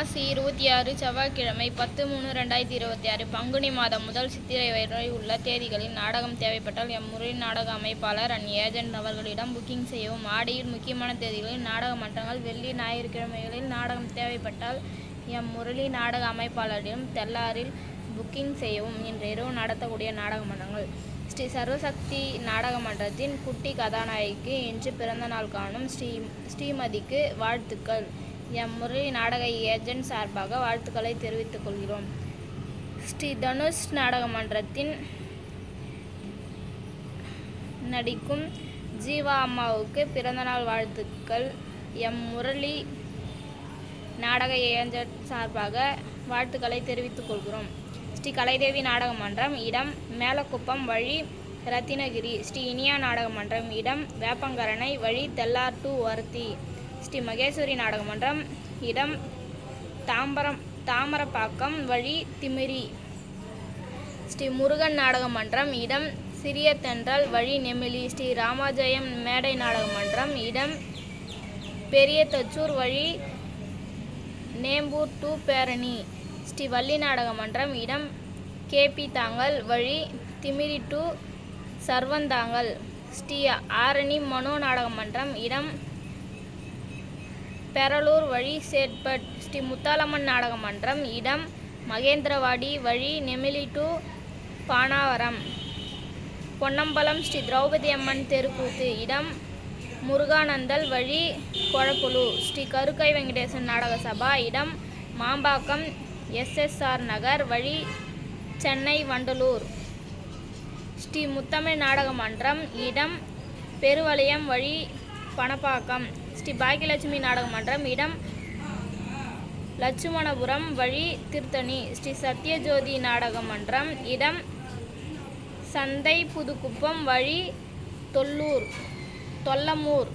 மாசி 26 செவ்வாய்க்கிழமை 10/3/2026 பங்குனி மாதம் முதல் சித்திரை வரை உள்ள தேதிகளில் நாடகம் தேவைப்பட்டால் எம்முறையில் நாடக அமைப்பாளர் அண்ட் ஏஜென்ட் அவர்களிடம் புக்கிங் செய்யவும். ஆடியில் முக்கியமான தேதிகளில் நாடக மன்றங்கள், வெள்ளி ஞாயிற்றுக்கிழமைகளில் நாடகம் தேவைப்பட்டால் எம்முரளி நாடக அமைப்பாளரிடம் தெல்லாரில் புக்கிங் செய்யவும். இன்று இரவு நடத்தக்கூடிய நாடக மன்றங்கள்: ஸ்ரீ சர்வசக்தி நாடக மன்றத்தின் குட்டி கதாநாயகிக்கு இன்று பிறந்த நாள் காணும் ஸ்ரீமதிக்கு வாழ்த்துக்கள். எம்முரளி நாடக ஏஜென்ட் சார்பாக வாழ்த்துக்களை தெரிவித்துக் கொள்கிறோம். ஸ்ரீ தனுஷ் நாடக மன்றத்தின் நடிக்கும் ஜீவா அம்மாவுக்கு பிறந்தநாள் வாழ்த்துக்கள். எம்முரளி நாடக ஏஜென்ட் சார்பாக வாழ்த்துக்களை தெரிவித்துக் கொள்கிறோம். ஸ்ரீ கலைதேவி நாடக மன்றம், இடம் மேலக்குப்பம், வழி ரத்தினகிரி. ஸ்ரீ இனியா நாடக மன்றம், இடம் வேப்பங்கரணை, வழி தெல்லார் டு வர்த்தி. ஸ்ரீ மகேஸ்வரி நாடக மன்றம், இடம் தாமரப்பாக்கம், வழி திமிரி. ஸ்ரீ முருகன் நாடக மன்றம், இடம் சிறிய தென்றல், வழி நெமிலி. ஸ்ரீ ராமாஜெயம் மேடை நாடக மன்றம், இடம் பெரிய தச்சூர், வழி நேம்பூர் டு பேரணி. ஸ்ரீ வள்ளி நாடக மன்றம், இடம் கேபி தாங்கல், வழி திமிரி டு சர்வந்தாங்கல். ஸ்ரீ ஆரணி மனோ நாடக மன்றம், இடம் பெரலூர், வழி சேட்பட். ஸ்ரீ முத்தாலம்மன் நாடக மன்றம், இடம் மகேந்திரவாடி, வழி நெமிலி டு பானாவரம். பொன்னம்பலம் ஸ்ரீ திரௌபதி அம்மன் தெருக்கூத்து, இடம் முருகானந்தல், வழி கொழப்புலு. ஸ்ரீ கருக்கை வெங்கடேசன் நாடக சபா, இடம் மாம்பாக்கம், SSR நகர், வழி சென்னை வண்டலூர். ஸ்ரீ முத்தமிழ் நாடக மன்றம், இடம் பெருவளையம், வழி பணப்பாக்கம். ஸ்ரீ பாக்கியலட்சுமி நாடக மன்றம், இடம் லட்சுமணபுரம், வழி திருத்தணி. ஸ்ரீ சத்யஜோதி நாடக மன்றம், இடம் சந்தை புதுக்குப்பம், வழி தொல்லமூர்.